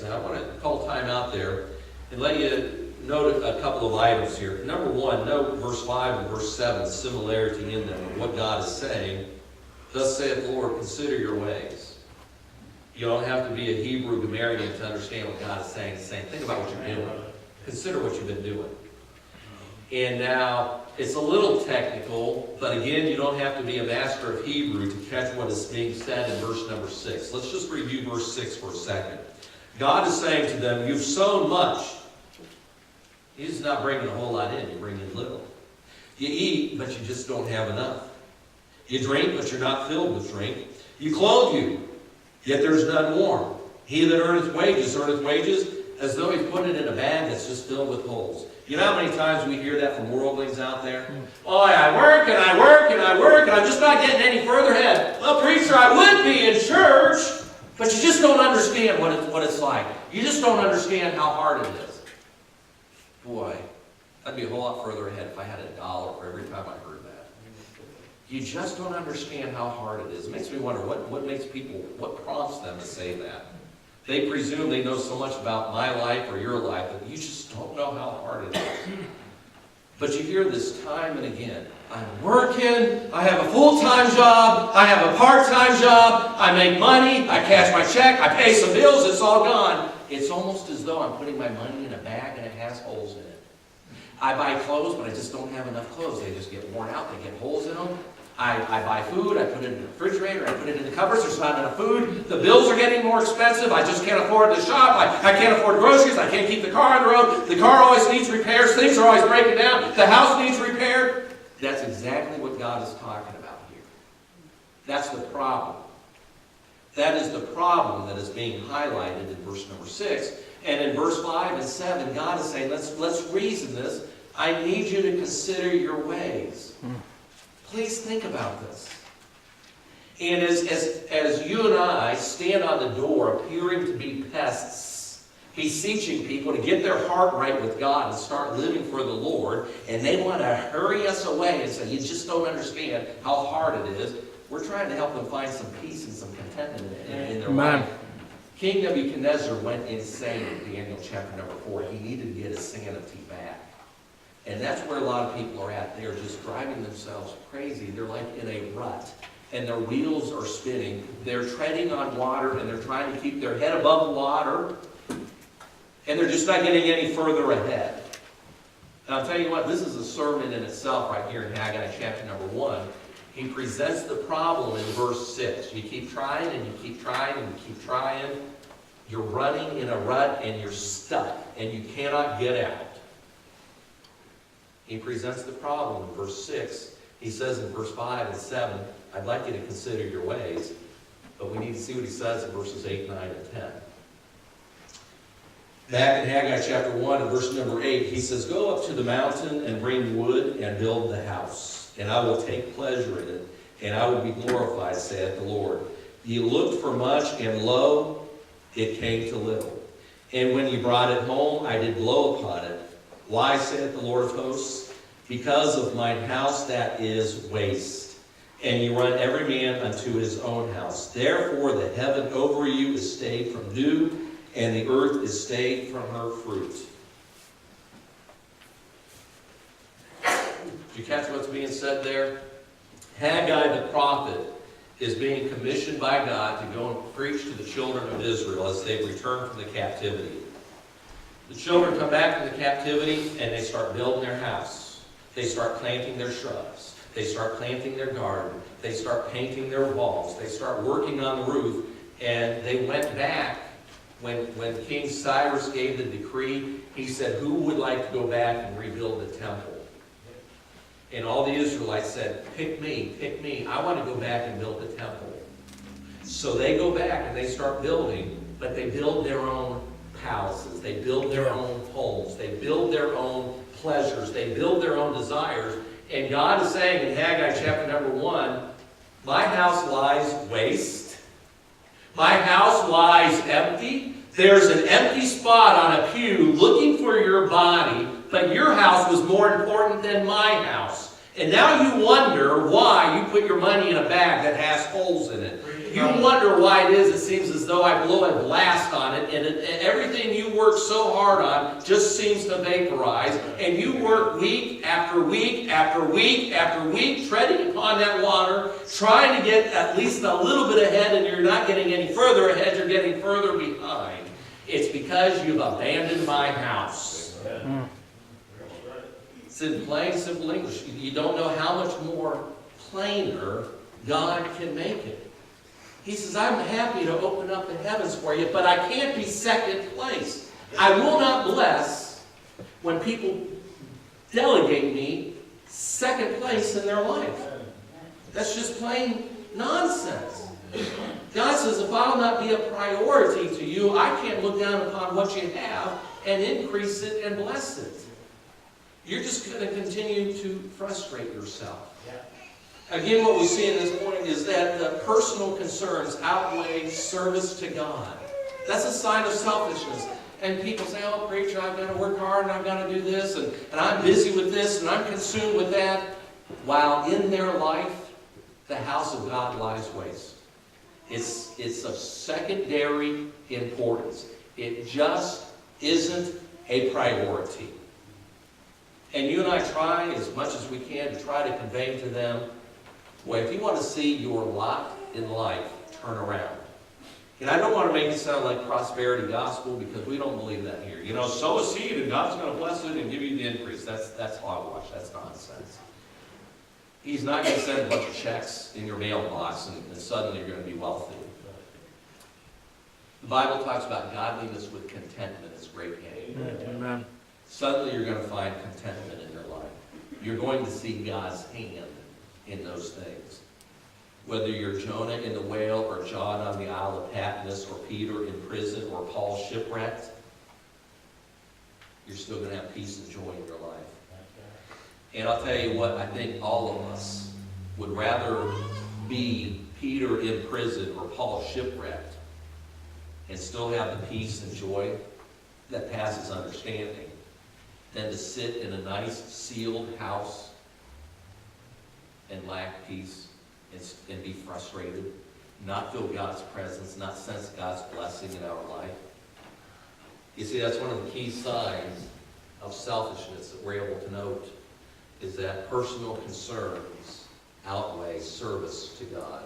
Now, I want to call time out there and let you note a couple of items here. Number one, note verse 5 and verse 7, similarity in them of what God is saying. Thus saith the Lord, consider your ways. You don't have to be a Hebrew grammarian to understand what God is saying. He's saying, think about what you're doing. Consider what you've been doing. And now, it's a little technical, but again, you don't have to be a master of Hebrew to catch what is being said in verse number 6. Let's just review verse 6 for a second. God is saying to them, you've sown much. He's not bringing a whole lot in, you're bringing little. You eat, but you just don't have enough. You drink, but you're not filled with drink. You clothe you, yet there's none warm. He that earneth wages as though he's put it in a bag that's just filled with holes. You know how many times we hear that from worldlings out there? Oh, I work and I work and I work and I'm just not getting any further ahead. Well, preacher, I would be in church, but you just don't understand what it's like. You just don't understand how hard it is. Boy, I'd be a whole lot further ahead if I had $1 for every time I heard that. You just don't understand how hard it is. It makes me wonder what prompts them to say that. They presume they know so much about my life or your life that you just don't know how hard it is. But you hear this time and again. I'm working, I have a full-time job, I have a part-time job, I make money, I cash my check, I pay some bills, it's all gone. It's almost as though I'm putting my money in a bag and it has holes in it. I buy clothes, but I just don't have enough clothes. They just get worn out, they get holes in them. I buy food, I put it in the refrigerator, I put it in the cupboards, there's not enough food. The bills are getting more expensive, I just can't afford to shop, I can't afford groceries, I can't keep the car on the road. The car always needs repairs, things are always breaking down, the house needs repaired. That's exactly what God is talking about here. That's the problem. That is the problem that is being highlighted in verse number 6. And in verse 5 and 7, God is saying, let's reason this. I need you to consider your ways. Please think about this. And as you and I stand on the door appearing to be pests, beseeching people to get their heart right with God and start living for the Lord, and they want to hurry us away and say, you just don't understand how hard it is, we're trying to help them find some peace and some contentment in their life. King Nebuchadnezzar went insane in Daniel chapter number 4. He needed to get his sanity back. And that's where a lot of people are at. They are just driving themselves crazy. They're like in a rut. And their wheels are spinning. They're treading on water and they're trying to keep their head above the water. And they're just not getting any further ahead. And I'll tell you what, this is a sermon in itself right here in Haggai chapter number 1. He presents the problem in verse 6. You keep trying and you keep trying and you keep trying. You're running in a rut and you're stuck and you cannot get out. He presents the problem in verse 6. He says in verse 5 and 7, I'd like you to consider your ways. But we need to see what he says in verses 8, 9, and 10. Back in Haggai chapter 1 and verse number 8, he says, go up to the mountain and bring wood and build the house, and I will take pleasure in it, and I will be glorified, saith the Lord. Ye looked for much, and lo, it came to little. And when ye brought it home, I did blow upon it. Why, saith the Lord of hosts? Because of mine house that is waste, and ye run every man unto his own house. Therefore the heaven over you is stayed from dew, and the earth is stayed from her fruit. Did you catch what's being said there? Haggai the prophet is being commissioned by God to go and preach to the children of Israel as they return from the captivity. The children come back from the captivity and they start building their house. They start planting their shrubs. They start planting their garden. They start painting their walls. They start working on the roof. And they went back when King Cyrus gave the decree. He said, who would like to go back and rebuild the temple? And all the Israelites said, pick me. I want to go back and build the temple. So they go back and they start building, but they build their own palaces. They build their own homes. They build their own pleasures. They build their own desires. And God is saying in Haggai chapter number 1, my house lies waste. My house lies empty. There's an empty spot on a pew looking for your body, but your house was more important than my house. And now you wonder why you put your money in a bag that has holes in it. You wonder why it seems as though I blow a blast on it, and everything you work so hard on just seems to vaporize, and you work week after week after week after week, treading upon that water, trying to get at least a little bit ahead, and you're not getting any further ahead, you're getting further behind. It's because you've abandoned my house. It's in plain, simple English. You don't know how much more plainer God can make it. He says, I'm happy to open up the heavens for you, but I can't be second place. I will not bless when people delegate me second place in their life. That's just plain nonsense. God says, if I'll not be a priority to you, I can't look down upon what you have and increase it and bless it. You're just going to continue to frustrate yourself. Again, what we see in this morning is that the personal concerns outweigh service to God. That's a sign of selfishness. And people say, oh, preacher, I've got to work hard and I've got to do this, and I'm busy with this and I'm consumed with that. While in their life, the house of God lies waste. It's of secondary importance. It just isn't a priority. And you and I try as much as we can to try to convey to them, well, if you want to see your lot in life turn around. And I don't want to make it sound like prosperity gospel, because we don't believe that here. You know, sow a seed and God's going to bless it and give you the increase. That's hogwash. That's nonsense. He's not going to send a bunch of checks in your mailbox and suddenly you're going to be wealthy. The Bible talks about godliness with contentment is great gain. Amen. Suddenly you're going to find contentment in your life. You're going to see God's hand in those things. Whether you're Jonah in the whale, or John on the Isle of Patmos, or Peter in prison, or Paul shipwrecked, you're still going to have peace and joy in your life. And I'll tell you what, I think all of us would rather be Peter in prison or Paul shipwrecked and still have the peace and joy that passes understanding than to sit in a nice sealed house and lack peace and be frustrated, not feel God's presence, not sense God's blessing in our life. You see, that's one of the key signs of selfishness that we're able to note, is that personal concerns outweigh service to God.